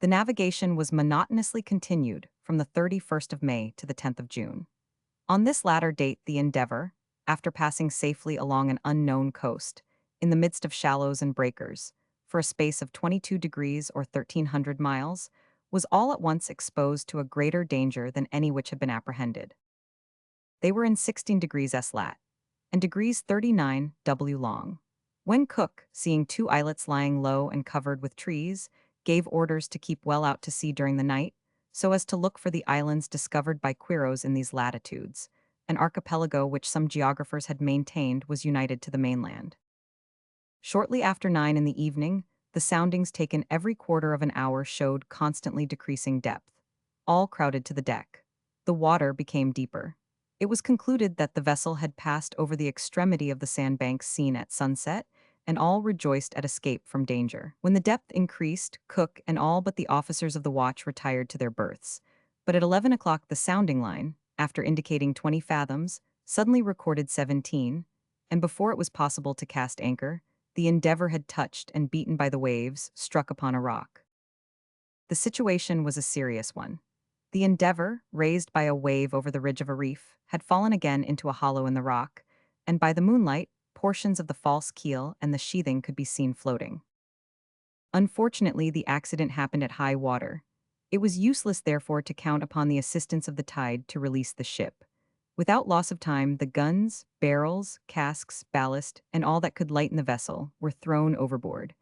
The navigation was monotonously continued from the 31st of May to the 10th of June. On this latter date, the Endeavour, after passing safely along an unknown coast, in the midst of shallows and breakers, for a space of 22 degrees or 1,300 miles, was all at once exposed to a greater danger than any which had been apprehended. They were in 16 degrees S lat, and degrees 39 W long. When Cook, seeing two islets lying low and covered with trees, gave orders to keep well out to sea during the night, so as to look for the islands discovered by Quiros in these latitudes, an archipelago which some geographers had maintained was united to the mainland. Shortly after 9 in the evening, the soundings taken every quarter of an hour showed constantly decreasing depth. All crowded to the deck. The water became deeper. It was concluded that the vessel had passed over the extremity of the sandbanks seen at sunset, and all rejoiced at escape from danger. When the depth increased, Cook and all but the officers of the watch retired to their berths. But at 11 o'clock the sounding line, after indicating 20 fathoms, suddenly recorded 17, and before it was possible to cast anchor, the Endeavour had touched and beaten by the waves, struck upon a rock. The situation was a serious one. The Endeavour, raised by a wave over the ridge of a reef, had fallen again into a hollow in the rock, and by the moonlight, portions of the false keel and the sheathing could be seen floating. Unfortunately, the accident happened at high water. It was useless, therefore, to count upon the assistance of the tide to release the ship. Without loss of time, the guns, barrels, casks, ballast, and all that could lighten the vessel were thrown overboard.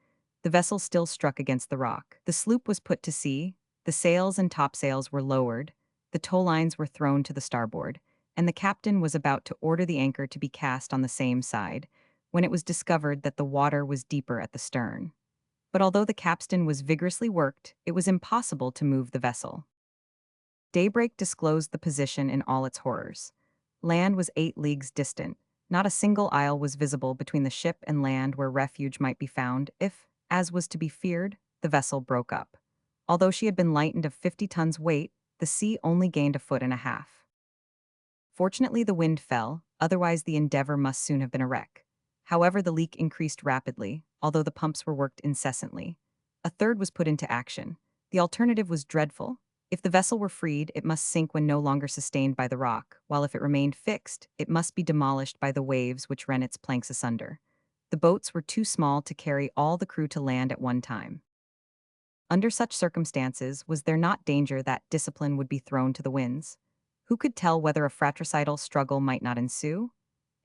The vessel still struck against the rock. The sloop was put to sea, the sails and topsails were lowered, the tow lines were thrown to the starboard, and the captain was about to order the anchor to be cast on the same side, when it was discovered that the water was deeper at the stern. But although the capstan was vigorously worked, it was impossible to move the vessel. Daybreak disclosed the position in all its horrors. Land was 8 leagues distant. Not a single isle was visible between the ship and land where refuge might be found if, as was to be feared, the vessel broke up. Although she had been lightened of 50 tons weight, the sea only gained a foot and a half. Fortunately, the wind fell, otherwise the Endeavour must soon have been a wreck. However, the leak increased rapidly, although the pumps were worked incessantly. A third was put into action. The alternative was dreadful. If the vessel were freed, it must sink when no longer sustained by the rock, while if it remained fixed, it must be demolished by the waves which rent its planks asunder. The boats were too small to carry all the crew to land at one time. Under such circumstances, was there not danger that discipline would be thrown to the winds? Who could tell whether a fratricidal struggle might not ensue?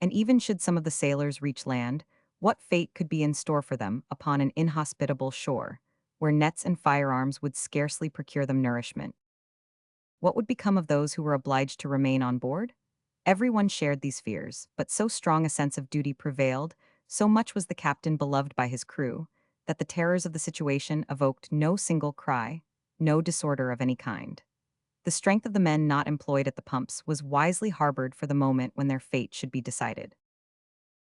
And even should some of the sailors reach land, what fate could be in store for them upon an inhospitable shore, where nets and firearms would scarcely procure them nourishment? What would become of those who were obliged to remain on board? Everyone shared these fears, but so strong a sense of duty prevailed, so much was the captain beloved by his crew, that the terrors of the situation evoked no single cry, no disorder of any kind. The strength of the men not employed at the pumps was wisely harbored for the moment when their fate should be decided.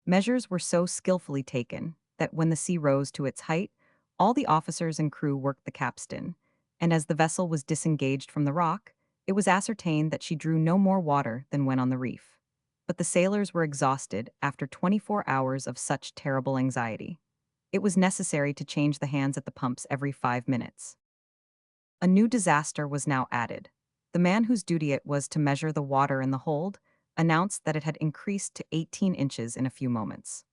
Measures were so skillfully taken that when the sea rose to its height, all the officers and crew worked the capstan, and as the vessel was disengaged from the rock, it was ascertained that she drew no more water than when on the reef. But the sailors were exhausted after 24 hours of such terrible anxiety. It was necessary to change the hands at the pumps every 5 minutes. A new disaster was now added. The man whose duty it was to measure the water in the hold announced that it had increased to 18 inches in a few moments.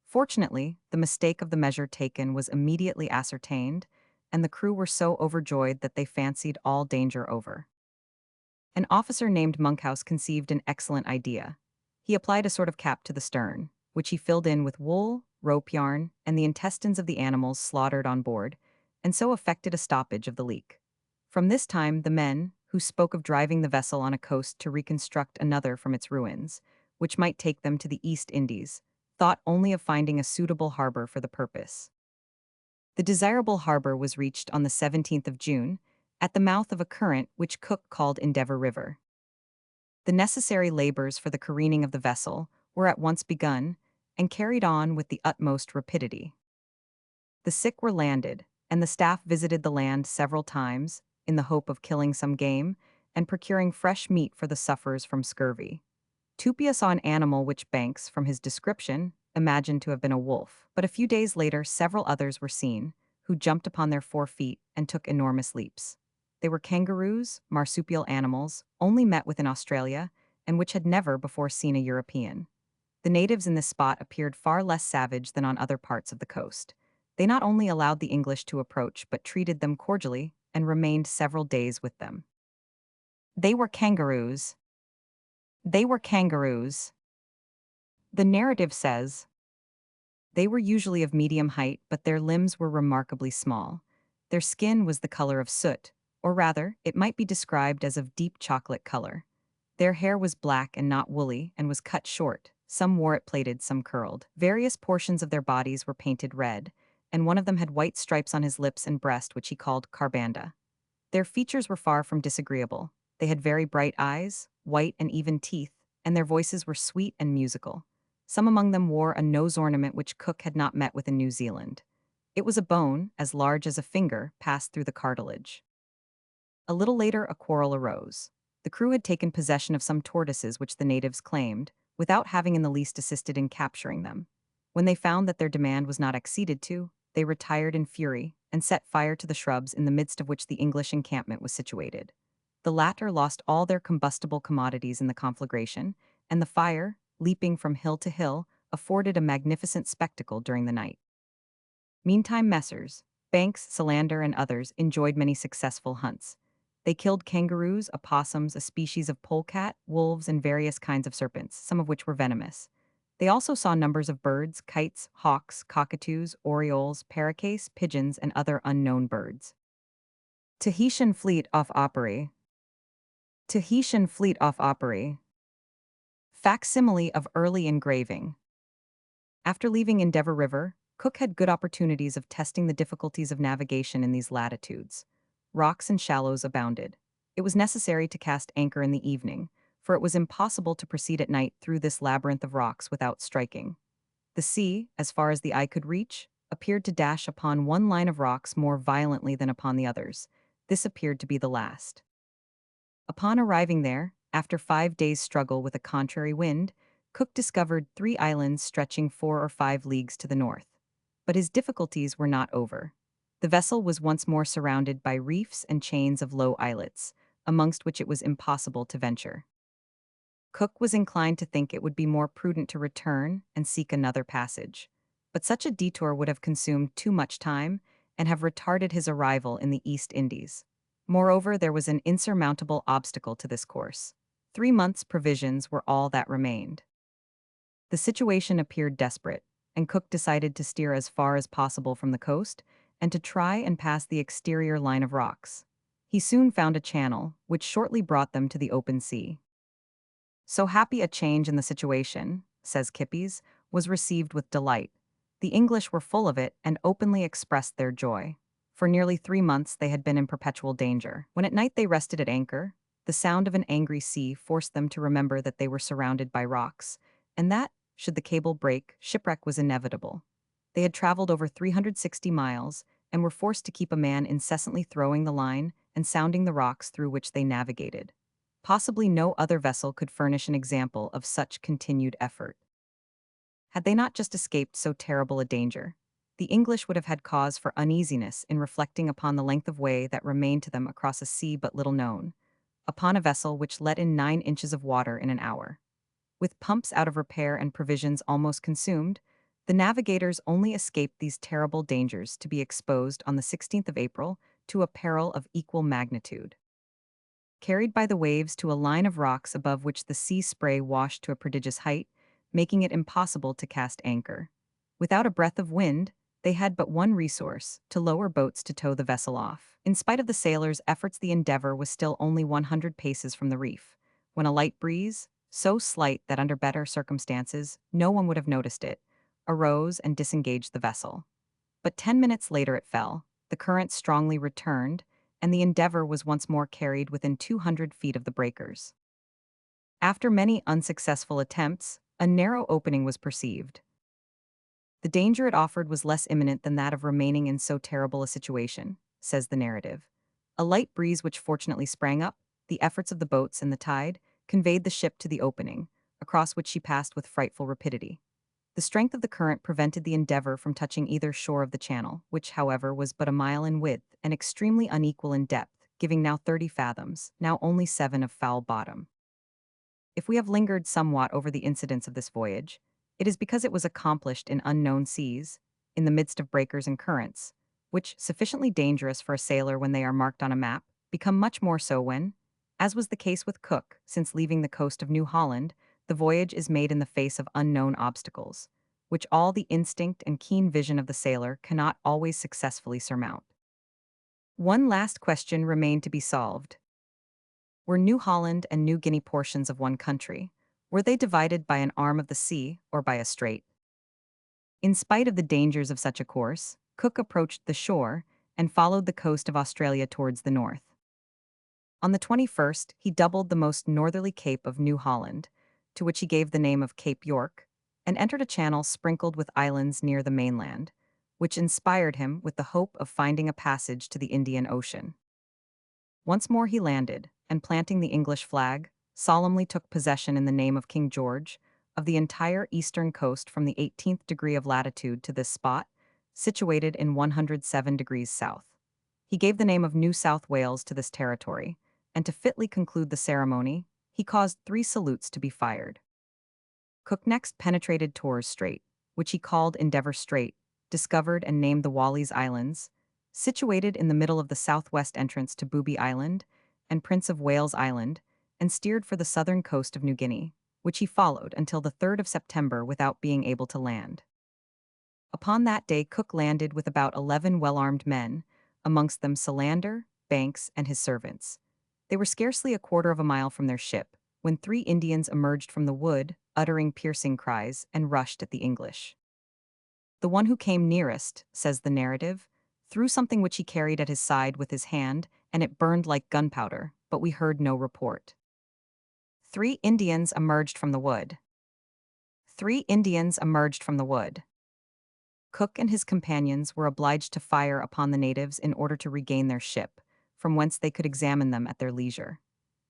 Fortunately, the mistake of the measure taken was immediately ascertained, and the crew were so overjoyed that they fancied all danger over. An officer named Monkhouse conceived an excellent idea. He applied a sort of cap to the stern, which he filled in with wool, rope yarn, and the intestines of the animals slaughtered on board, and so effected a stoppage of the leak. From this time, the men, who spoke of driving the vessel on a coast to reconstruct another from its ruins, which might take them to the East Indies, thought only of finding a suitable harbor for the purpose. The desirable harbor was reached on the 17th of June, at the mouth of a current which Cook called Endeavour River. The necessary labors for the careening of the vessel were at once begun, and carried on with the utmost rapidity. The sick were landed, and the staff visited the land several times, in the hope of killing some game, and procuring fresh meat for the sufferers from scurvy. Tupia saw an animal which Banks, from his description, imagined to have been a wolf, but a few days later several others were seen, who jumped upon their 4 feet and took enormous leaps. They were kangaroos, marsupial animals, only met with in Australia, and which had never before seen a European. The natives in this spot appeared far less savage than on other parts of the coast. They not only allowed the English to approach but treated them cordially and remained several days with them. They were kangaroos. They were kangaroos. The narrative says, they were usually of medium height, but their limbs were remarkably small. Their skin was the color of soot, or rather, it might be described as of deep chocolate color. Their hair was black and not woolly, and was cut short. Some wore it plaited, some curled. Various portions of their bodies were painted red, and one of them had white stripes on his lips and breast, which he called carbanda. Their features were far from disagreeable. They had very bright eyes, white and even teeth, and their voices were sweet and musical. Some among them wore a nose ornament which Cook had not met with in New Zealand. It was a bone, as large as a finger, passed through the cartilage. A little later, a quarrel arose. The crew had taken possession of some tortoises which the natives claimed, without having in the least assisted in capturing them. When they found that their demand was not acceded to, they retired in fury and set fire to the shrubs in the midst of which the English encampment was situated. The latter lost all their combustible commodities in the conflagration, and the fire, leaping from hill to hill, afforded a magnificent spectacle during the night. Meantime, Messrs. Banks, Solander, and others enjoyed many successful hunts. They killed kangaroos, opossums, a species of polecat, wolves, and various kinds of serpents, some of which were venomous. They also saw numbers of birds, kites, hawks, cockatoos, orioles, paroquets, pigeons, and other unknown birds. Tahitian fleet off Opry. Tahitian fleet off Opry. Facsimile of early engraving. After leaving Endeavour River, Cook had good opportunities of testing the difficulties of navigation in these latitudes. Rocks and shallows abounded. It was necessary to cast anchor in the evening, for it was impossible to proceed at night through this labyrinth of rocks without striking. The sea, as far as the eye could reach, appeared to dash upon one line of rocks more violently than upon the others. This appeared to be the last. Upon arriving there, after 5 days' struggle with a contrary wind, Cook discovered 3 islands stretching 4 or 5 leagues to the north. But his difficulties were not over. The vessel was once more surrounded by reefs and chains of low islets, amongst which it was impossible to venture. Cook was inclined to think it would be more prudent to return and seek another passage. But such a detour would have consumed too much time and have retarded his arrival in the East Indies. Moreover, there was an insurmountable obstacle to this course. 3 months' provisions were all that remained. The situation appeared desperate, and Cook decided to steer as far as possible from the coast and to try and pass the exterior line of rocks. He soon found a channel, which shortly brought them to the open sea. So happy a change in the situation, says Kippis, was received with delight. The English were full of it and openly expressed their joy. For nearly 3 months they had been in perpetual danger. When at night they rested at anchor, the sound of an angry sea forced them to remember that they were surrounded by rocks, and that, should the cable break, shipwreck was inevitable. They had traveled over 360 miles and were forced to keep a man incessantly throwing the line and sounding the rocks through which they navigated. Possibly no other vessel could furnish an example of such continued effort. Had they not just escaped so terrible a danger, the English would have had cause for uneasiness in reflecting upon the length of way that remained to them across a sea but little known, upon a vessel which let in 9 inches of water in an hour. With pumps out of repair and provisions almost consumed, the navigators only escaped these terrible dangers to be exposed on the 16th of April to a peril of equal magnitude. Carried by the waves to a line of rocks above which the sea spray washed to a prodigious height, making it impossible to cast anchor. Without a breath of wind, they had but one resource, to lower boats to tow the vessel off. In spite of the sailors' efforts, the Endeavour was still only 100 paces from the reef, when a light breeze, so slight that under better circumstances no one would have noticed it, arose and disengaged the vessel. But 10 minutes later it fell, the current strongly returned, and the Endeavour was once more carried within 200 feet of the breakers. After many unsuccessful attempts, a narrow opening was perceived. The danger it offered was less imminent than that of remaining in so terrible a situation, says the narrative. A light breeze which fortunately sprang up, the efforts of the boats and the tide, conveyed the ship to the opening, across which she passed with frightful rapidity. The strength of the current prevented the Endeavour from touching either shore of the channel, which, however, was but a mile in width and extremely unequal in depth, giving now 30 fathoms, now only 7 of foul bottom. If we have lingered somewhat over the incidents of this voyage, it is because it was accomplished in unknown seas, in the midst of breakers and currents, which, sufficiently dangerous for a sailor when they are marked on a map, become much more so when, as was the case with Cook, since leaving the coast of New Holland, the voyage is made in the face of unknown obstacles, which all the instinct and keen vision of the sailor cannot always successfully surmount. One last question remained to be solved. Were New Holland and New Guinea portions of one country? Were they divided by an arm of the sea or by a strait? In spite of the dangers of such a course, Cook approached the shore and followed the coast of Australia towards the north. On the 21st, he doubled the most northerly cape of New Holland, to which he gave the name of Cape York, and entered a channel sprinkled with islands near the mainland, which inspired him with the hope of finding a passage to the Indian Ocean. Once more he landed, and planting the English flag, solemnly took possession in the name of King George of the entire eastern coast from the 18th degree of latitude to this spot, situated in 107 degrees south. He gave the name of New South Wales to this territory, and to fitly conclude the ceremony, he caused 3 salutes to be fired. Cook next penetrated Torres Strait, which he called Endeavour Strait, discovered and named the Wallis Islands, situated in the middle of the southwest entrance to Booby Island and Prince of Wales Island, and steered for the southern coast of New Guinea, which he followed until the 3rd of September without being able to land. Upon that day Cook landed with about 11 well-armed men, amongst them Solander, Banks, and his servants. They were scarcely a quarter of a mile from their ship, when 3 Indians emerged from the wood, uttering piercing cries, and rushed at the English. The one who came nearest, says the narrative, threw something which he carried at his side with his hand, and it burned like gunpowder, but we heard no report. 3 Indians emerged from the wood. 3 Indians emerged from the wood. Cook and his companions were obliged to fire upon the natives in order to regain their ship, from whence they could examine them at their leisure.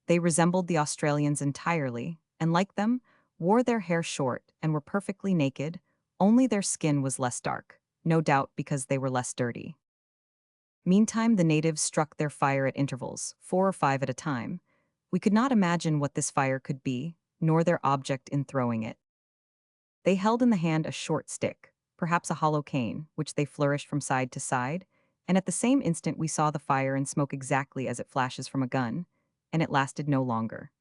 They resembled the Australians entirely, and like them, wore their hair short and were perfectly naked, only their skin was less dark, no doubt because they were less dirty. Meantime the natives struck their fire at intervals, 4 or 5 at a time. We could not imagine what this fire could be, nor their object in throwing it. They held in the hand a short stick, perhaps a hollow cane, which they flourished from side to side, and at the same instant we saw the fire and smoke exactly as it flashes from a gun, and it lasted no longer.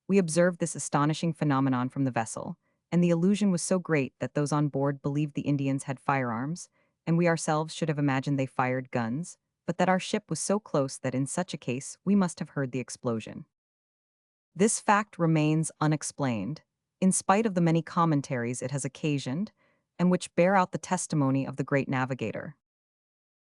We observed this astonishing phenomenon from the vessel, and the illusion was so great that those on board believed the Indians had firearms, and we ourselves should have imagined they fired guns, but that our ship was so close that in such a case we must have heard the explosion. This fact remains unexplained, in spite of the many commentaries it has occasioned, and which bear out the testimony of the great navigator.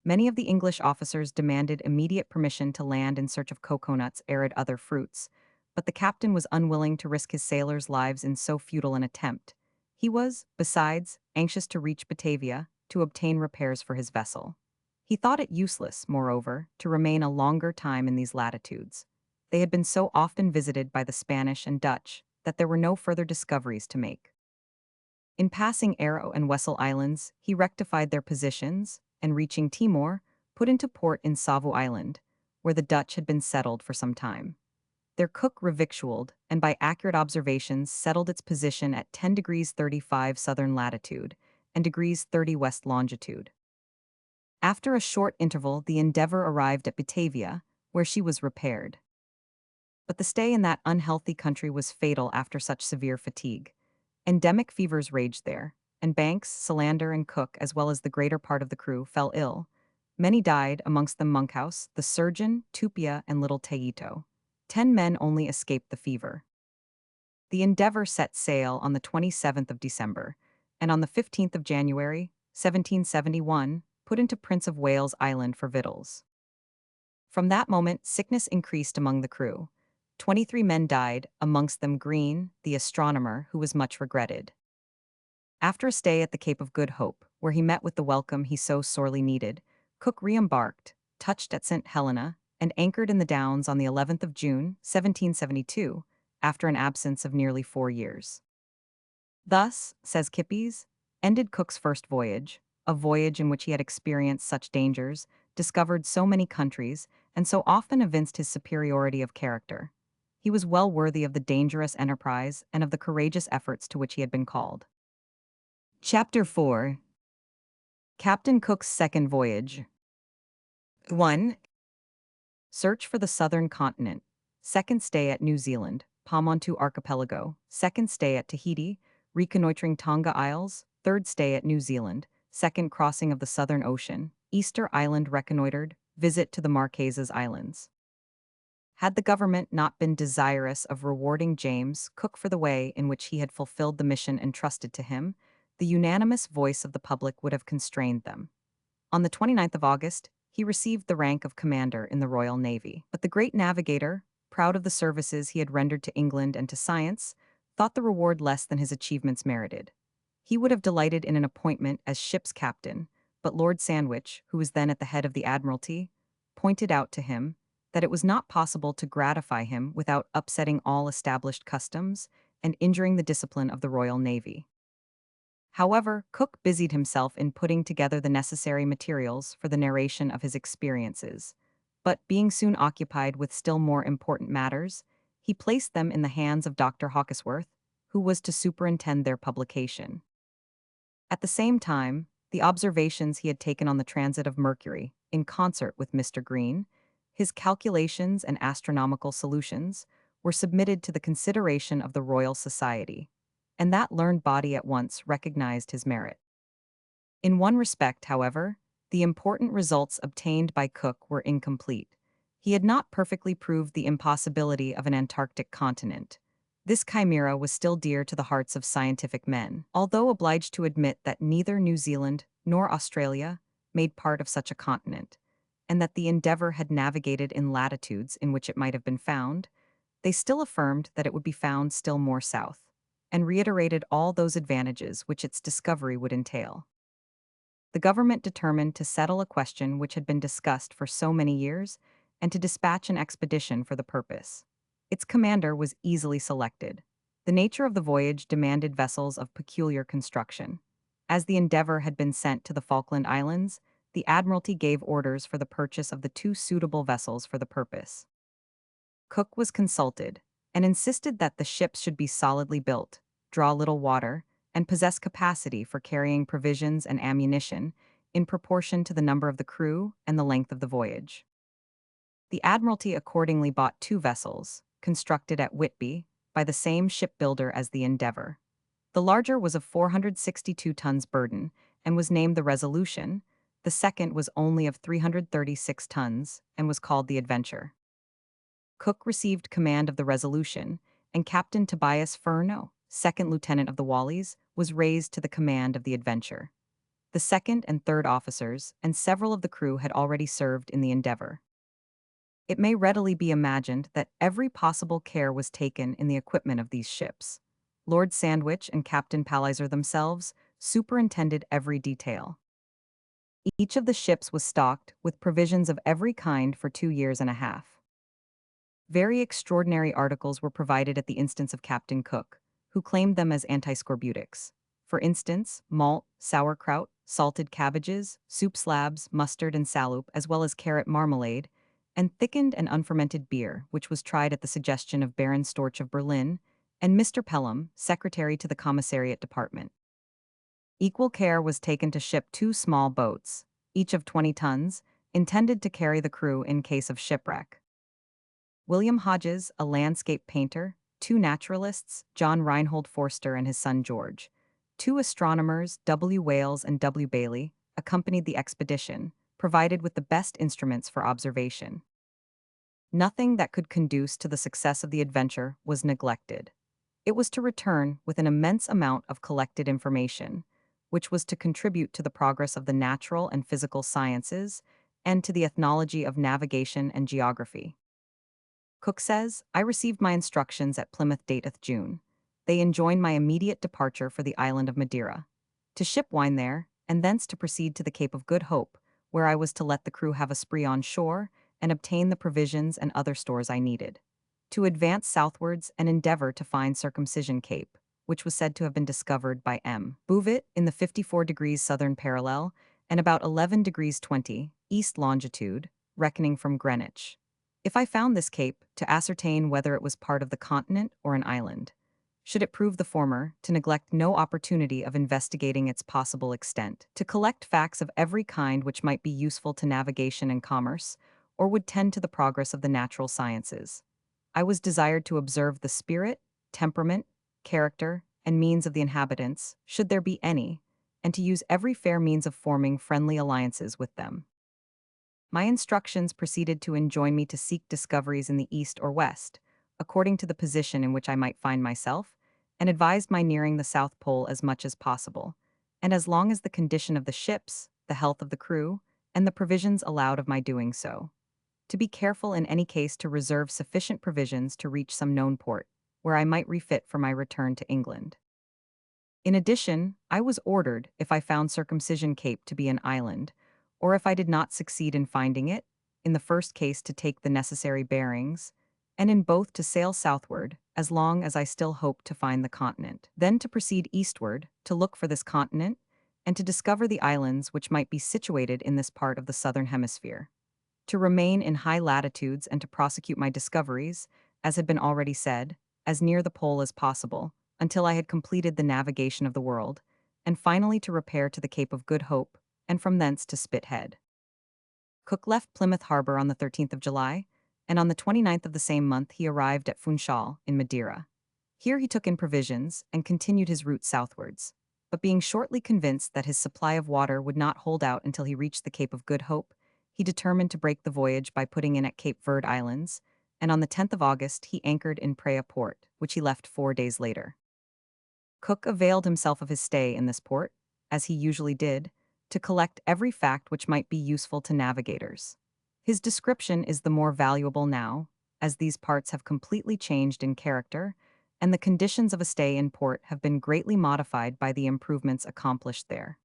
Many of the English officers demanded immediate permission to land in search of coconuts, arid other fruits, but the captain was unwilling to risk his sailors' lives in so futile an attempt. He was, besides, anxious to reach Batavia to obtain repairs for his vessel. He thought it useless, moreover, to remain a longer time in these latitudes. They had been so often visited by the Spanish and Dutch that there were no further discoveries to make. In passing Arrow and Wessel Islands, he rectified their positions, and reaching Timor, put into port in Savu Island, where the Dutch had been settled for some time. Their cook revictualled, and by accurate observations settled its position at 10 degrees 35 southern latitude and degrees 30 west longitude. After a short interval, the Endeavour arrived at Batavia, where she was repaired. But the stay in that unhealthy country was fatal after such severe fatigue. Endemic fevers raged there, and Banks, Solander, and Cook, as well as the greater part of the crew, fell ill. Many died, amongst them Monkhouse, the surgeon, Tupia, and little Taito. 10 men only escaped the fever. The Endeavour set sail on the 27th of December, and on the 15th of January, 1771, put into Prince of Wales Island for victuals. From that moment, sickness increased among the crew. 23 men died, amongst them Green, the astronomer, who was much regretted. After a stay at the Cape of Good Hope, where he met with the welcome he so sorely needed, Cook re-embarked, touched at St. Helena, and anchored in the Downs on the 11th of June, 1772, after an absence of nearly 4 years. Thus, says Kippis, ended Cook's first voyage, a voyage in which he had experienced such dangers, discovered so many countries, and so often evinced his superiority of character. He was well worthy of the dangerous enterprise and of the courageous efforts to which he had been called. Chapter 4. Captain Cook's Second Voyage. 1. Search for the southern continent. Second stay at New Zealand, Paumotu Archipelago. Second stay at Tahiti, reconnoitering Tonga Isles. Third stay at New Zealand, second crossing of the Southern Ocean. Easter Island reconnoitered, visit to the Marquesas Islands. Had the government not been desirous of rewarding James Cook for the way in which he had fulfilled the mission entrusted to him, the unanimous voice of the public would have constrained them. On the 29th of August, he received the rank of commander in the Royal Navy. But the great navigator, proud of the services he had rendered to England and to science, thought the reward less than his achievements merited. He would have delighted in an appointment as ship's captain, but Lord Sandwich, who was then at the head of the Admiralty, pointed out to him that it was not possible to gratify him without upsetting all established customs and injuring the discipline of the Royal Navy. However, Cook busied himself in putting together the necessary materials for the narration of his experiences, but being soon occupied with still more important matters, he placed them in the hands of Dr. Hawkesworth, who was to superintend their publication. At the same time, the observations he had taken on the transit of Mercury, in concert with Mr. Green, his calculations and astronomical solutions, were submitted to the consideration of the Royal Society, and that learned body at once recognized his merit. In one respect, however, the important results obtained by Cook were incomplete. He had not perfectly proved the impossibility of an Antarctic continent. This chimera was still dear to the hearts of scientific men, although obliged to admit that neither New Zealand nor Australia made part of such a continent, and that the Endeavour had navigated in latitudes in which it might have been found. They still affirmed that it would be found still more south, and reiterated all those advantages which its discovery would entail. The government determined to settle a question which had been discussed for so many years, and to dispatch an expedition for the purpose. Its commander was easily selected. The nature of the voyage demanded vessels of peculiar construction. As the Endeavour had been sent to the Falkland Islands, the Admiralty gave orders for the purchase of the two suitable vessels for the purpose. Cook was consulted, and insisted that the ships should be solidly built, draw little water, and possess capacity for carrying provisions and ammunition in proportion to the number of the crew and the length of the voyage. The Admiralty accordingly bought two vessels, constructed at Whitby by the same shipbuilder as the Endeavour. The larger was of 462 tons burden and was named the Resolution. The second was only of 336 tons and was called the Adventure. Cook received command of the Resolution, and Captain Tobias Furneaux, second lieutenant of the Wallis, was raised to the command of the Adventure. The second and third officers and several of the crew had already served in the Endeavour. It may readily be imagined that every possible care was taken in the equipment of these ships. Lord Sandwich and Captain Palliser themselves superintended every detail. Each of the ships was stocked with provisions of every kind for 2 years and a half. Very extraordinary articles were provided at the instance of Captain Cook, who claimed them as antiscorbutics. For instance, malt, sauerkraut, salted cabbages, soup slabs, mustard and salop, as well as carrot marmalade, and thickened and unfermented beer, which was tried at the suggestion of Baron Storch of Berlin, and Mr. Pelham, secretary to the Commissariat Department. Equal care was taken to ship two small boats, each of 20 tons, intended to carry the crew in case of shipwreck. William Hodges, a landscape painter, two naturalists, John Reinhold Forster and his son George, two astronomers, W. Wales and W. Bailey, accompanied the expedition, provided with the best instruments for observation. Nothing that could conduce to the success of the adventure was neglected. It was to return with an immense amount of collected information, which was to contribute to the progress of the natural and physical sciences and to the ethnology of navigation and geography. Cook says, I received my instructions at Plymouth dateth June. They enjoined my immediate departure for the island of Madeira, to ship wine there, and thence to proceed to the Cape of Good Hope, where I was to let the crew have a spree on shore and obtain the provisions and other stores I needed, to advance southwards and endeavor to find Circumcision Cape, which was said to have been discovered by M. Bouvet in the 54 degrees southern parallel and about 11 degrees 20 east longitude, reckoning from Greenwich. If I found this cape, to ascertain whether it was part of the continent or an island. Should it prove the former, to neglect no opportunity of investigating its possible extent, to collect facts of every kind which might be useful to navigation and commerce, or would tend to the progress of the natural sciences. I was desired to observe the spirit, temperament, character, and means of the inhabitants, should there be any, and to use every fair means of forming friendly alliances with them. My instructions proceeded to enjoin me to seek discoveries in the east or west, according to the position in which I might find myself, and advised my nearing the South Pole as much as possible, and as long as the condition of the ships, the health of the crew, and the provisions allowed of my doing so. To be careful in any case to reserve sufficient provisions to reach some known port, where I might refit for my return to England. In addition, I was ordered, if I found Circumcision Cape to be an island, or if I did not succeed in finding it, in the first case to take the necessary bearings, and in both to sail southward, as long as I still hoped to find the continent. Then to proceed eastward, to look for this continent, and to discover the islands which might be situated in this part of the southern hemisphere. To remain in high latitudes and to prosecute my discoveries, as had been already said, as near the pole as possible, until I had completed the navigation of the world, and finally to repair to the Cape of Good Hope, and from thence to Spithead. Cook left Plymouth Harbor on the 13th of July, and on the 29th of the same month he arrived at Funchal, in Madeira. Here he took in provisions and continued his route southwards, but being shortly convinced that his supply of water would not hold out until he reached the Cape of Good Hope, he determined to break the voyage by putting in at Cape Verde Islands, and on the 10th of August he anchored in Praia port, which he left 4 days later. Cook availed himself of his stay in this port, as he usually did, to collect every fact which might be useful to navigators. His description is the more valuable now, as these parts have completely changed in character, and the conditions of a stay in port have been greatly modified by the improvements accomplished there.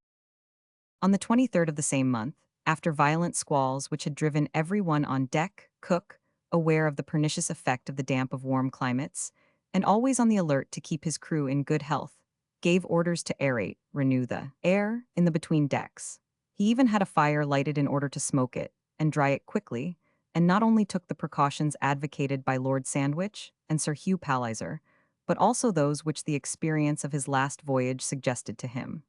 On the 23rd of the same month, after violent squalls which had driven every one on deck, Cook, aware of the pernicious effect of the damp of warm climates, and always on the alert to keep his crew in good health, gave orders to aerate, renew the air in the between decks. He even had a fire lighted in order to smoke it, and dry it quickly, and not only took the precautions advocated by Lord Sandwich and Sir Hugh Palliser, but also those which the experience of his last voyage suggested to him.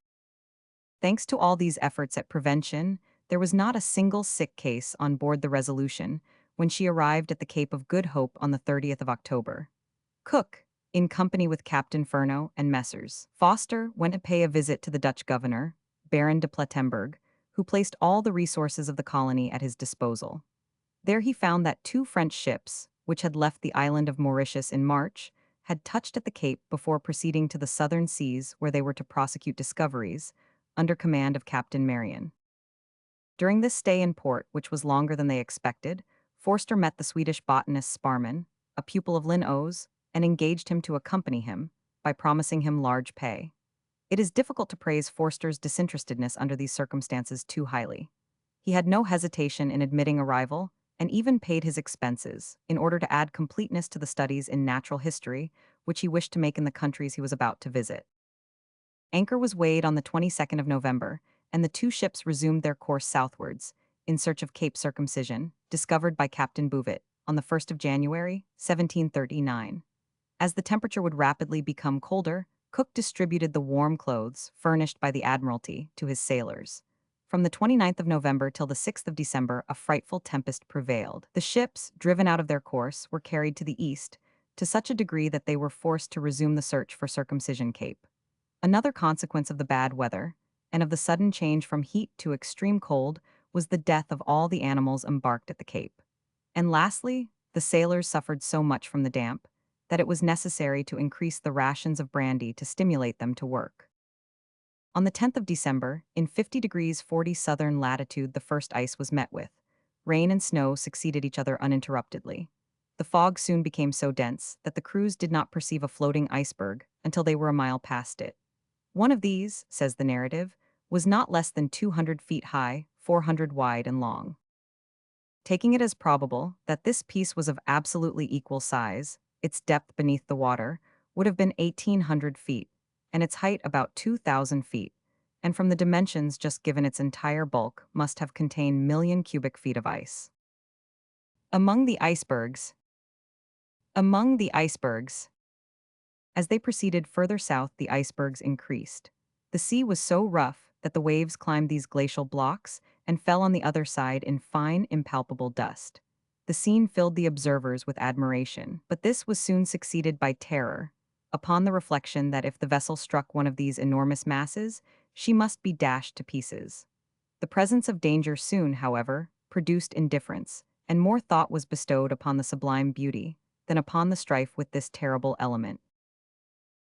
Thanks to all these efforts at prevention, there was not a single sick case on board the Resolution when she arrived at the Cape of Good Hope on the 30th of October. Cook, in company with Captain Furneaux and Messrs. Foster, went to pay a visit to the Dutch governor, Baron de Plettenberg, who placed all the resources of the colony at his disposal. There he found that 2 French ships, which had left the island of Mauritius in March, had touched at the Cape before proceeding to the southern seas where they were to prosecute discoveries, under command of Captain Marion. During this stay in port, which was longer than they expected, Forster met the Swedish botanist Sparman, a pupil of Linnaeus, and engaged him to accompany him, by promising him large pay. It is difficult to praise Forster's disinterestedness under these circumstances too highly. He had no hesitation in admitting a rival, and even paid his expenses, in order to add completeness to the studies in natural history, which he wished to make in the countries he was about to visit. Anchor was weighed on the 22nd of November, and the 2 ships resumed their course southwards, in search of Cape Circumcision, discovered by Captain Bouvet, on the 1st of January, 1739. As the temperature would rapidly become colder, Cook distributed the warm clothes, furnished by the Admiralty, to his sailors. From the 29th of November till the 6th of December, a frightful tempest prevailed. The ships, driven out of their course, were carried to the east, to such a degree that they were forced to resume the search for Circumcision Cape. Another consequence of the bad weather, and of the sudden change from heat to extreme cold, was the death of all the animals embarked at the Cape. And lastly, the sailors suffered so much from the damp, that it was necessary to increase the rations of brandy to stimulate them to work. On the 10th of December, in 50 degrees 40 southern latitude, the first ice was met with. Rain and snow succeeded each other uninterruptedly. The fog soon became so dense that the crews did not perceive a floating iceberg until they were a mile past it. One of these, says the narrative, was not less than 200 feet high, 400 wide and long. Taking it as probable that this piece was of absolutely equal size, its depth beneath the water would have been 1,800 feet, and its height about 2,000 feet, and from the dimensions just given its entire bulk must have contained million cubic feet of ice. Among the icebergs, among the icebergs, as they proceeded further south, the icebergs increased. The sea was so rough that the waves climbed these glacial blocks and fell on the other side in fine, impalpable dust. The scene filled the observers with admiration, but this was soon succeeded by terror, upon the reflection that if the vessel struck one of these enormous masses, she must be dashed to pieces. The presence of danger soon, however, produced indifference, and more thought was bestowed upon the sublime beauty than upon the strife with this terrible element.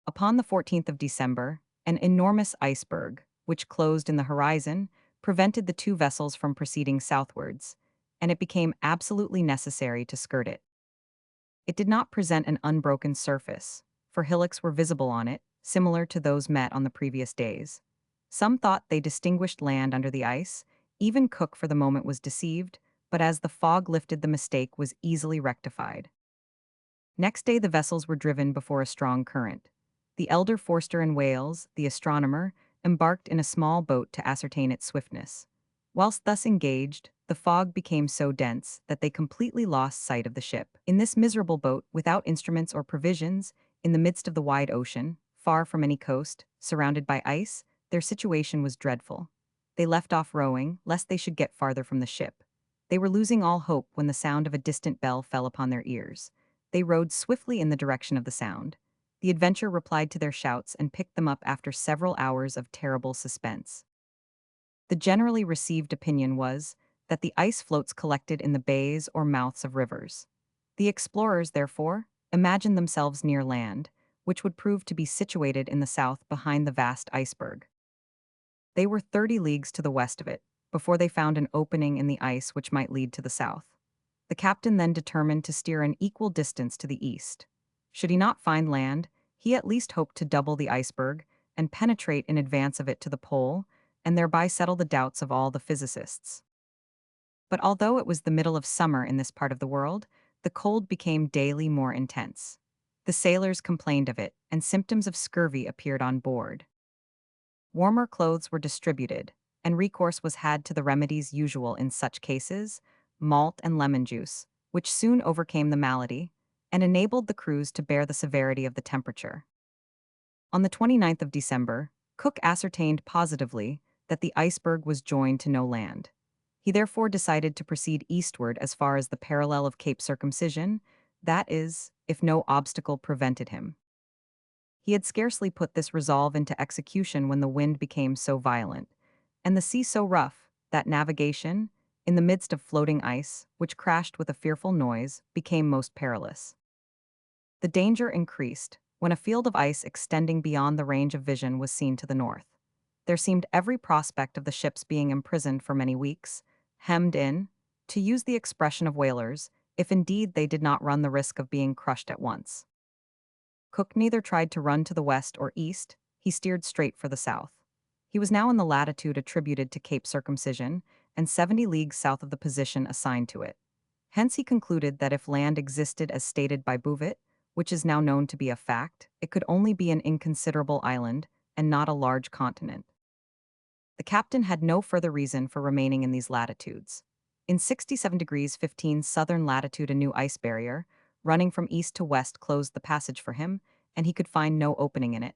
Upon the 14th of December, an enormous iceberg, which closed in the horizon, prevented the two vessels from proceeding southwards, and it became absolutely necessary to skirt it. It did not present an unbroken surface, for hillocks were visible on it, similar to those met on the previous days. Some thought they distinguished land under the ice. Even Cook for the moment was deceived, but as the fog lifted, the mistake was easily rectified. Next day the vessels were driven before a strong current. The elder Forster in Wales, the astronomer, embarked in a small boat to ascertain its swiftness. Whilst thus engaged, the fog became so dense that they completely lost sight of the ship. In this miserable boat, without instruments or provisions, in the midst of the wide ocean, far from any coast, surrounded by ice, their situation was dreadful. They left off rowing, lest they should get farther from the ship. They were losing all hope when the sound of a distant bell fell upon their ears. They rowed swiftly in the direction of the sound. The Adventure replied to their shouts and picked them up after several hours of terrible suspense. The generally received opinion was that the ice floats collected in the bays or mouths of rivers. The explorers, therefore, imagined themselves near land, which would prove to be situated in the south behind the vast iceberg. They were 30 leagues to the west of it, before they found an opening in the ice which might lead to the south. The captain then determined to steer an equal distance to the east. Should he not find land, he at least hoped to double the iceberg and penetrate in advance of it to the pole, and thereby settle the doubts of all the physicists. But although it was the middle of summer in this part of the world, the cold became daily more intense. The sailors complained of it, and symptoms of scurvy appeared on board. Warmer clothes were distributed, and recourse was had to the remedies usual in such cases, malt and lemon juice, which soon overcame the malady, and enabled the crews to bear the severity of the temperature. On the 29th of December, Cook ascertained positively that the iceberg was joined to no land. He therefore decided to proceed eastward as far as the parallel of Cape Circumcision, that is, if no obstacle prevented him. He had scarcely put this resolve into execution when the wind became so violent, and the sea so rough, that navigation, in the midst of floating ice, which crashed with a fearful noise, became most perilous. The danger increased when a field of ice extending beyond the range of vision was seen to the north. There seemed every prospect of the ships being imprisoned for many weeks, hemmed in, to use the expression of whalers, if indeed they did not run the risk of being crushed at once. Cook neither tried to run to the west or east, he steered straight for the south. He was now in the latitude attributed to Cape Circumcision, and 70 leagues south of the position assigned to it. Hence he concluded that if land existed as stated by Bouvet, which is now known to be a fact, it could only be an inconsiderable island, and not a large continent. The captain had no further reason for remaining in these latitudes. In 67 degrees 15 southern latitude a new ice barrier, running from east to west, closed the passage for him, and he could find no opening in it.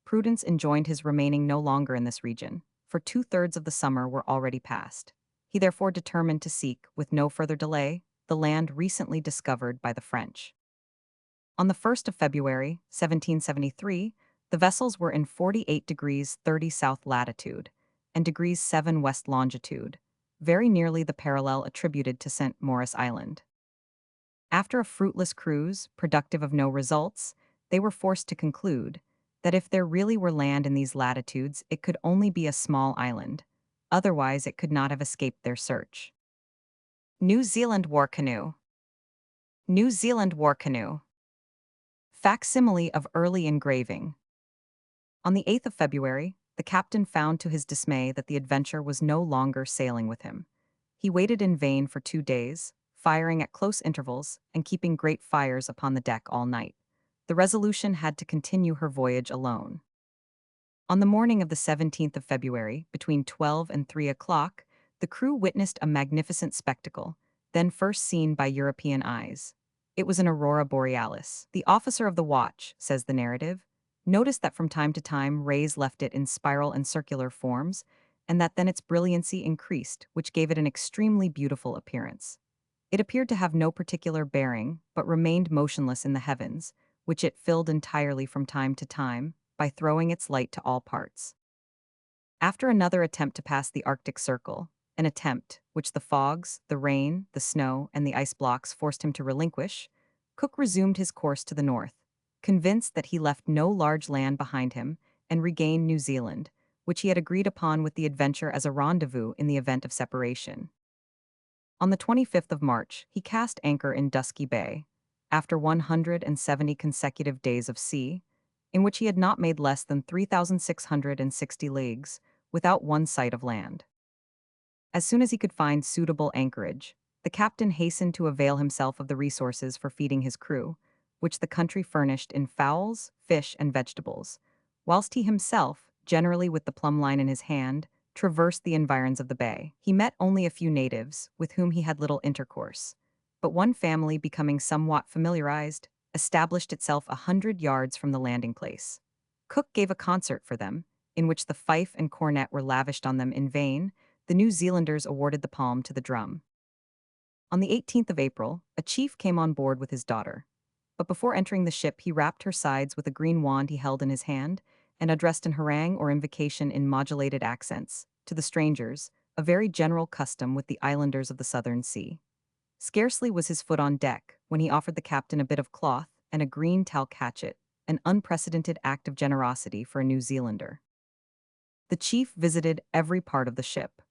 Prudence enjoined his remaining no longer in this region, for 2/3 of the summer were already past. He therefore determined to seek, with no further delay, the land recently discovered by the French. On the 1st of February, 1773, the vessels were in 48 degrees 30 south latitude and degrees 7 west longitude, very nearly the parallel attributed to St. Maurice Island. After a fruitless cruise, productive of no results, they were forced to conclude that if there really were land in these latitudes, it could only be a small island. Otherwise, it could not have escaped their search. New Zealand War Canoe. New Zealand War Canoe. Facsimile of early engraving. On the 8th of February, the captain found to his dismay that the Adventure was no longer sailing with him. He waited in vain for 2 days, firing at close intervals and keeping great fires upon the deck all night. the Resolution had to continue her voyage alone. On the morning of the 17th of February, between 12 and 3 o'clock, the crew witnessed a magnificent spectacle, then first seen by European eyes. It was an aurora borealis. The officer of the watch, says the narrative, noticed that from time to time rays left it in spiral and circular forms, and that then its brilliancy increased, which gave it an extremely beautiful appearance. It appeared to have no particular bearing, but remained motionless in the heavens, which it filled entirely from time to time, by throwing its light to all parts. After another attempt to pass the Arctic Circle, an attempt which the fogs, the rain, the snow, and the ice blocks forced him to relinquish, Cook resumed his course to the north, convinced that he left no large land behind him, and regained New Zealand, which he had agreed upon with the Adventure as a rendezvous in the event of separation. On the 25th of March, he cast anchor in Dusky Bay, after 170 consecutive days of sea, in which he had not made less than 3,660 leagues, without one sight of land. As soon as he could find suitable anchorage, the captain hastened to avail himself of the resources for feeding his crew, which the country furnished in fowls, fish, and vegetables, whilst he himself, generally with the plumb line in his hand, traversed the environs of the bay. He met only a few natives, with whom he had little intercourse, but one family, becoming somewhat familiarized, established itself 100 yards from the landing place. Cook gave a concert for them, in which the fife and cornet were lavished on them in vain. The New Zealanders awarded the palm to the drum. On the 18th of April, a chief came on board with his daughter. But before entering the ship, he rapped her sides with a green wand he held in his hand, and addressed an harangue or invocation in modulated accents to the strangers, a very general custom with the islanders of the Southern Sea. Scarcely was his foot on deck when he offered the captain a bit of cloth and a green talc hatchet, an unprecedented act of generosity for a New Zealander. The chief visited every part of the ship.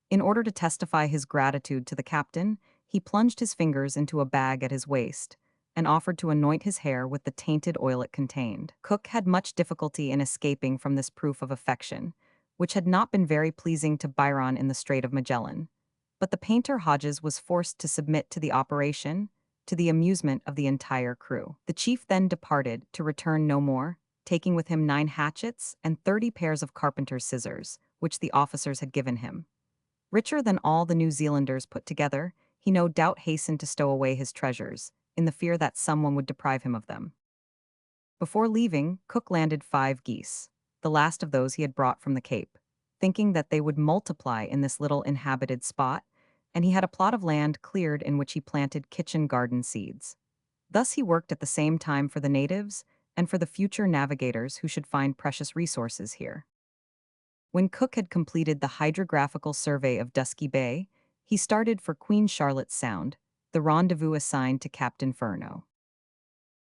In order to testify his gratitude to the captain, he plunged his fingers into a bag at his waist and offered to anoint his hair with the tainted oil it contained. Cook had much difficulty in escaping from this proof of affection, which had not been very pleasing to Byron in the Strait of Magellan. But the painter Hodges was forced to submit to the operation, to the amusement of the entire crew. The chief then departed to return no more, taking with him 9 hatchets and 30 pairs of carpenter's scissors, which the officers had given him. Richer than all the New Zealanders put together, he no doubt hastened to stow away his treasures, in the fear that someone would deprive him of them. Before leaving, Cook landed 5 geese, the last of those he had brought from the Cape, thinking that they would multiply in this little inhabited spot, and he had a plot of land cleared in which he planted kitchen garden seeds. Thus he worked at the same time for the natives and for the future navigators who should find precious resources here. When Cook had completed the hydrographical survey of Dusky Bay, he started for Queen Charlotte's Sound, the rendezvous assigned to Captain Furneaux.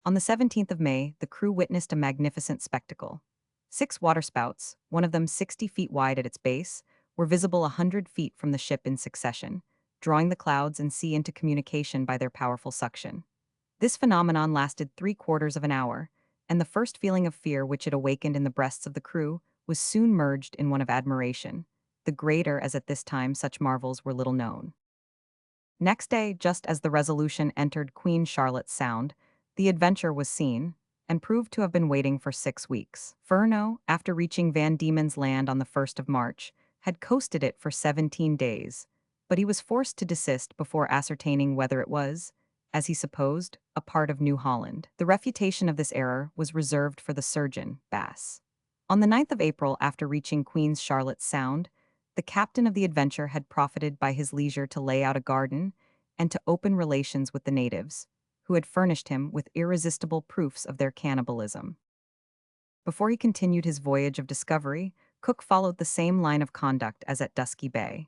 On the 17th of May, the crew witnessed a magnificent spectacle. 6 waterspouts, one of them 60 feet wide at its base, were visible 100 feet from the ship in succession, drawing the clouds and sea into communication by their powerful suction. This phenomenon lasted 3/4 of an hour, and the first feeling of fear which it awakened in the breasts of the crew was soon merged in one of admiration, the greater as at this time such marvels were little known. Next day, just as the Resolution entered Queen Charlotte's Sound, the Adventure was seen, and proved to have been waiting for 6 weeks. Furneaux, after reaching Van Diemen's Land on the 1st of March, had coasted it for 17 days, but he was forced to desist before ascertaining whether it was, as he supposed, a part of New Holland. The refutation of this error was reserved for the surgeon, Bass. On the 9th of April, after reaching Queen Charlotte's Sound, the captain of the Adventure had profited by his leisure to lay out a garden and to open relations with the natives, who had furnished him with irresistible proofs of their cannibalism. Before he continued his voyage of discovery, Cook followed the same line of conduct as at Dusky Bay.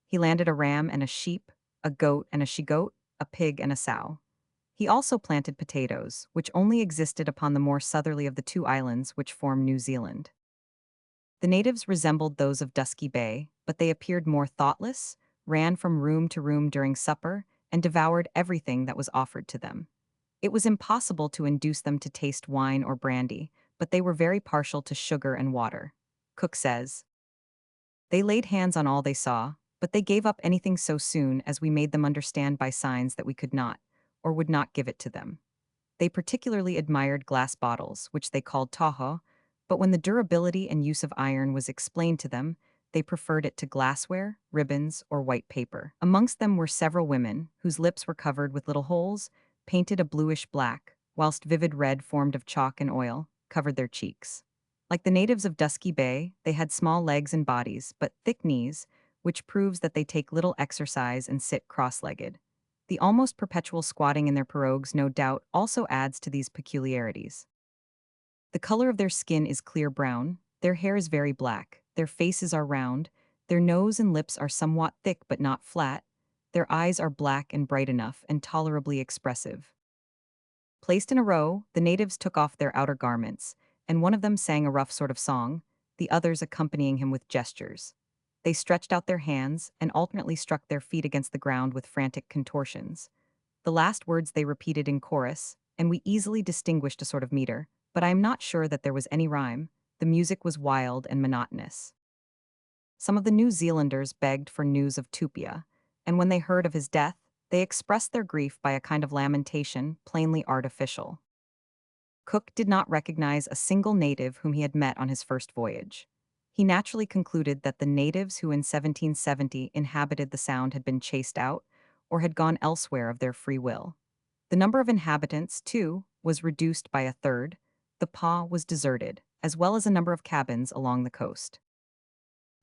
He landed a ram and a sheep, a goat and a she-goat, a pig and a sow. He also planted potatoes, which only existed upon the more southerly of the 2 islands which form New Zealand. The natives resembled those of Dusky Bay, but they appeared more thoughtless, ran from room to room during supper, and devoured everything that was offered to them. It was impossible to induce them to taste wine or brandy, but they were very partial to sugar and water. Cook says, "They laid hands on all they saw, but they gave up anything so soon as we made them understand by signs that we could not, or would not give it to them. They particularly admired glass bottles, which they called taho, but when the durability and use of iron was explained to them, they preferred it to glassware, ribbons, or white paper. Amongst them were several women, whose lips were covered with little holes, painted a bluish black, whilst vivid red formed of chalk and oil covered their cheeks. Like the natives of Dusky Bay, they had small legs and bodies, but thick knees, which proves that they take little exercise and sit cross-legged. The almost perpetual squatting in their pirogues, no doubt, also adds to these peculiarities. The color of their skin is clear brown, their hair is very black, their faces are round, their nose and lips are somewhat thick but not flat, their eyes are black and bright enough and tolerably expressive. Placed in a row, the natives took off their outer garments, and one of them sang a rough sort of song, the others accompanying him with gestures. They stretched out their hands and alternately struck their feet against the ground with frantic contortions. The last words they repeated in chorus, and we easily distinguished a sort of meter, but I am not sure that there was any rhyme. The music was wild and monotonous. Some of the New Zealanders begged for news of Tupia, and when they heard of his death, they expressed their grief by a kind of lamentation, plainly artificial. Cook did not recognize a single native whom he had met on his first voyage. He naturally concluded that the natives who in 1770 inhabited the Sound had been chased out, or had gone elsewhere of their free will. The number of inhabitants, too, was reduced by a third. The Pa was deserted, as well as a number of cabins along the coast.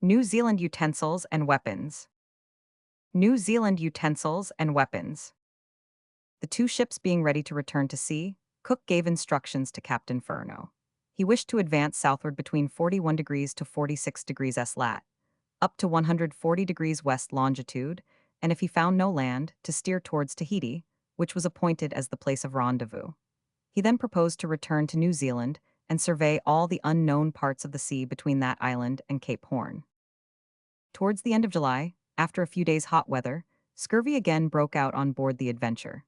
New Zealand utensils and weapons. New Zealand utensils and weapons. The two ships being ready to return to sea, Cook gave instructions to Captain Furneaux. He wished to advance southward between 41 degrees to 46 degrees S lat, up to 140 degrees west longitude, and if he found no land, to steer towards Tahiti, which was appointed as the place of rendezvous. He then proposed to return to New Zealand and survey all the unknown parts of the sea between that island and Cape Horn. Towards the end of July, after a few days' hot weather, scurvy again broke out on board the Adventure.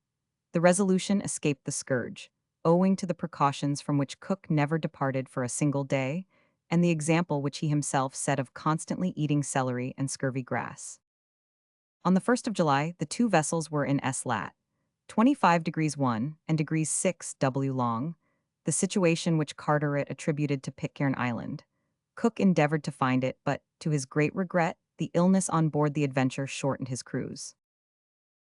The Resolution escaped the scourge, owing to the precautions from which Cook never departed for a single day, and the example which he himself set of constantly eating celery and scurvy grass. On the 1st of July, the two vessels were in S lat, 25 degrees 1 and degrees 6 W long, the situation which Carteret attributed to Pitcairn Island. Cook endeavored to find it, but, to his great regret, the illness on board the Adventure shortened his cruise.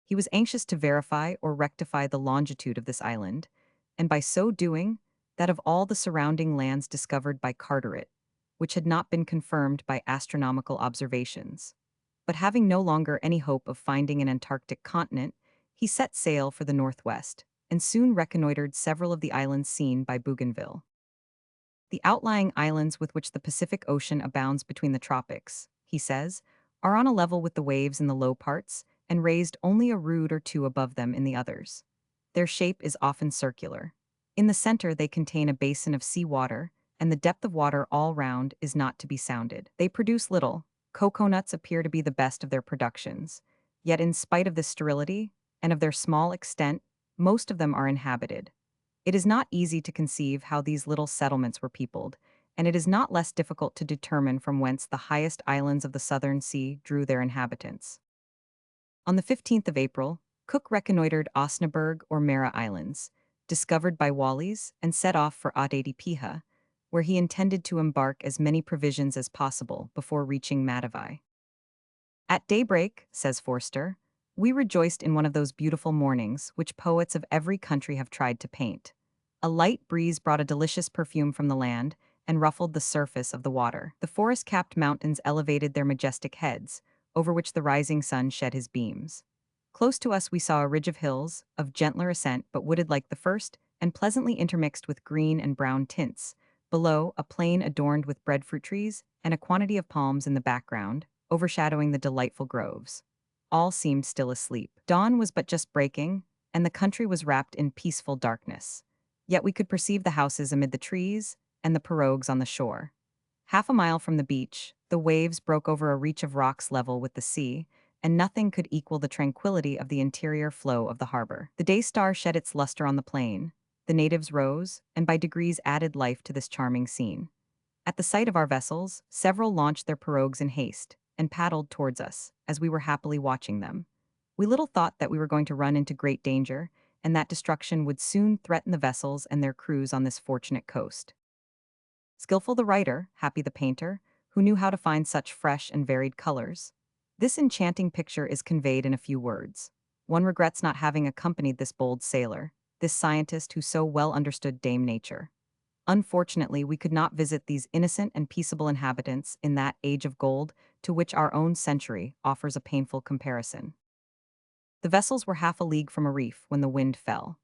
He was anxious to verify or rectify the longitude of this island, and by so doing, that of all the surrounding lands discovered by Carteret, which had not been confirmed by astronomical observations. But having no longer any hope of finding an Antarctic continent, he set sail for the northwest, and soon reconnoitered several of the islands seen by Bougainville. The outlying islands with which the Pacific Ocean abounds between the tropics, he says, are on a level with the waves in the low parts, and raised only a rood or two above them in the others. Their shape is often circular. In the center they contain a basin of sea water, and the depth of water all round is not to be sounded. They produce little. Coconuts appear to be the best of their productions. Yet in spite of this sterility, and of their small extent, most of them are inhabited. It is not easy to conceive how these little settlements were peopled, and it is not less difficult to determine from whence the highest islands of the Southern Sea drew their inhabitants. On the 15th of April, Cook reconnoitered Osnaburg or Mara Islands, discovered by Wallis, and set off for Adedipiha, where he intended to embark as many provisions as possible before reaching Matavai. At daybreak, says Forster, we rejoiced in one of those beautiful mornings which poets of every country have tried to paint. A light breeze brought a delicious perfume from the land and ruffled the surface of the water. The forest-capped mountains elevated their majestic heads, over which the rising sun shed his beams. Close to us we saw a ridge of hills, of gentler ascent but wooded like the first, and pleasantly intermixed with green and brown tints. Below, a plain adorned with breadfruit trees, and a quantity of palms in the background, overshadowing the delightful groves. All seemed still asleep. Dawn was but just breaking, and the country was wrapped in peaceful darkness. Yet we could perceive the houses amid the trees, and the pirogues on the shore. Half a mile from the beach, the waves broke over a reach of rocks level with the sea, and nothing could equal the tranquility of the interior flow of the harbor. The day star shed its luster on the plain, the natives rose, and by degrees added life to this charming scene. At the sight of our vessels, several launched their pirogues in haste, and paddled towards us, as we were happily watching them. We little thought that we were going to run into great danger, and that destruction would soon threaten the vessels and their crews on this fortunate coast. Skillful the writer, happy the painter, who knew how to find such fresh and varied colors. This enchanting picture is conveyed in a few words. One regrets not having accompanied this bold sailor, this scientist who so well understood Dame Nature. Unfortunately, we could not visit these innocent and peaceable inhabitants in that age of gold to which our own century offers a painful comparison. The vessels were half a league from a reef when the wind fell.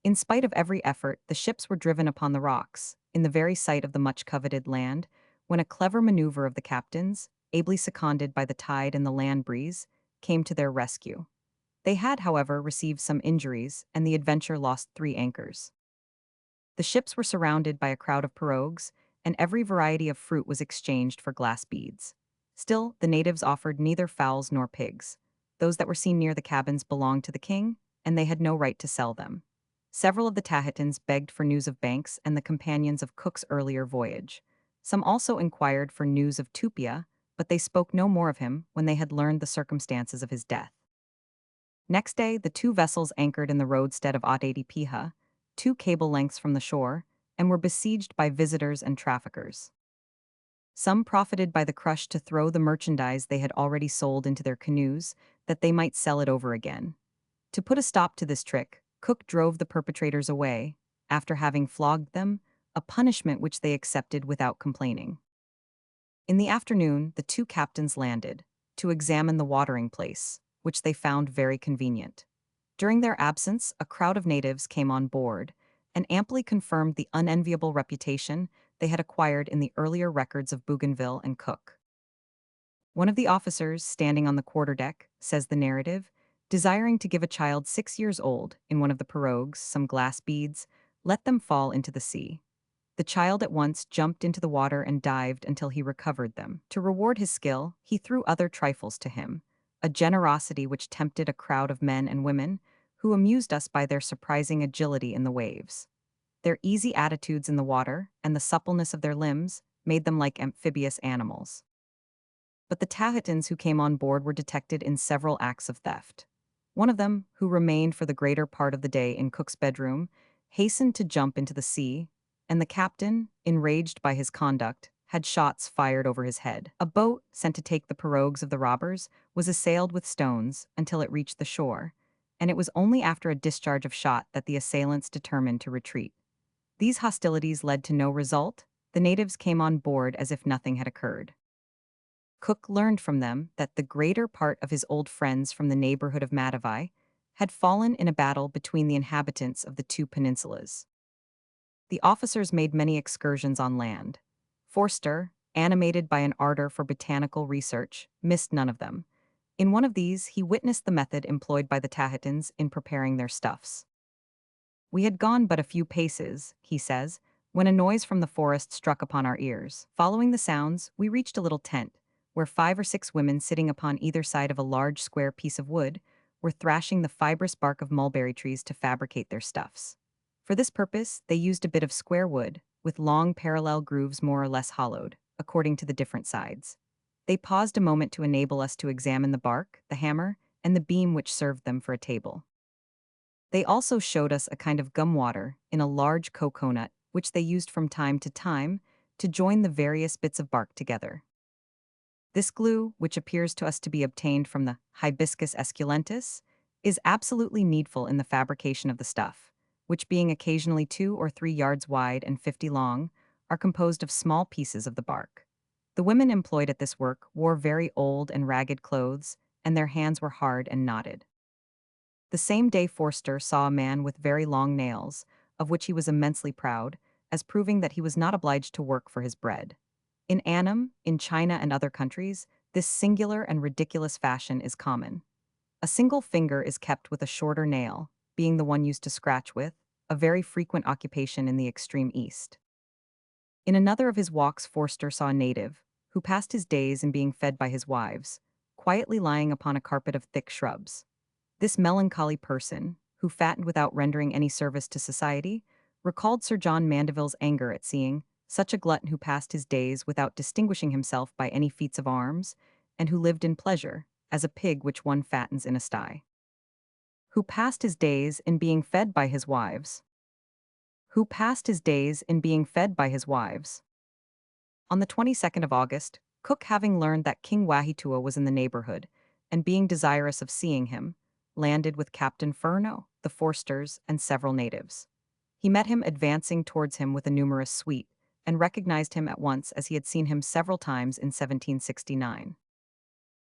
In spite of every effort, the ships were driven upon the rocks, in the very sight of the much-coveted land, when a clever maneuver of the captains, ably seconded by the tide and the land breeze, came to their rescue. They had, however, received some injuries, and the Adventure lost 3 anchors. The ships were surrounded by a crowd of pirogues, and every variety of fruit was exchanged for glass beads. Still, the natives offered neither fowls nor pigs. Those that were seen near the cabins belonged to the king, and they had no right to sell them. Several of the Tahitans begged for news of Banks and the companions of Cook's earlier voyage. Some also inquired for news of Tupia, but they spoke no more of him when they had learned the circumstances of his death. Next day, the 2 vessels anchored in the roadstead of Adedi Piha, 2 cable lengths from the shore, and were besieged by visitors and traffickers. Some profited by the crush to throw the merchandise they had already sold into their canoes, that they might sell it over again. To put a stop to this trick, Cook drove the perpetrators away, after having flogged them, a punishment which they accepted without complaining. In the afternoon, the 2 captains landed, to examine the watering place, which they found very convenient. During their absence, a crowd of natives came on board, and amply confirmed the unenviable reputation they had acquired in the earlier records of Bougainville and Cook. One of the officers, standing on the quarterdeck, says the narrative, desiring to give a child 6 years old, in one of the pirogues, some glass beads, let them fall into the sea. The child at once jumped into the water and dived until he recovered them. To reward his skill, he threw other trifles to him, a generosity which tempted a crowd of men and women, who amused us by their surprising agility in the waves. Their easy attitudes in the water, and the suppleness of their limbs, made them like amphibious animals. But the Tahitans who came on board were detected in several acts of theft. One of them, who remained for the greater part of the day in Cook's bedroom, hastened to jump into the sea, and the captain, enraged by his conduct, had shots fired over his head. A boat, sent to take the pirogues of the robbers, was assailed with stones until it reached the shore, and it was only after a discharge of shot that the assailants determined to retreat. These hostilities led to no result. The natives came on board as if nothing had occurred. Cook learned from them that the greater part of his old friends from the neighborhood of Matavai had fallen in a battle between the inhabitants of the 2 peninsulas. The officers made many excursions on land. Forster, animated by an ardor for botanical research, missed none of them. In one of these, he witnessed the method employed by the Tahitans in preparing their stuffs. We had gone but a few paces, he says, when a noise from the forest struck upon our ears. Following the sounds, we reached a little tent, where 5 or 6 women sitting upon either side of a large square piece of wood were thrashing the fibrous bark of mulberry trees to fabricate their stuffs. For this purpose, they used a bit of square wood, with long parallel grooves more or less hollowed, according to the different sides. They paused a moment to enable us to examine the bark, the hammer, and the beam which served them for a table. They also showed us a kind of gum water in a large coconut, which they used from time to time to join the various bits of bark together. This glue, which appears to us to be obtained from the Hibiscus esculentus, is absolutely needful in the fabrication of the stuff, which being occasionally 2 or 3 yards wide and 50 long, are composed of small pieces of the bark. The women employed at this work wore very old and ragged clothes, and their hands were hard and knotted. The same day Forster saw a man with very long nails, of which he was immensely proud, as proving that he was not obliged to work for his bread. In Annam, in China and other countries, this singular and ridiculous fashion is common. A single finger is kept with a shorter nail, being the one used to scratch with, a very frequent occupation in the extreme east. In another of his walks Forster saw a native, who passed his days in being fed by his wives, quietly lying upon a carpet of thick shrubs. This melancholy person, who fattened without rendering any service to society, recalled Sir John Mandeville's anger at seeing such a glutton who passed his days without distinguishing himself by any feats of arms, and who lived in pleasure, as a pig which one fattens in a sty. who passed his days in being fed by his wives. Who passed his days in being fed by his wives. On the 22nd of August, Cook, having learned that King Wahitua was in the neighborhood, and being desirous of seeing him, landed with Captain Furneaux, the Forsters, and several natives. He met him advancing towards him with a numerous suite, and recognized him at once as he had seen him several times in 1769.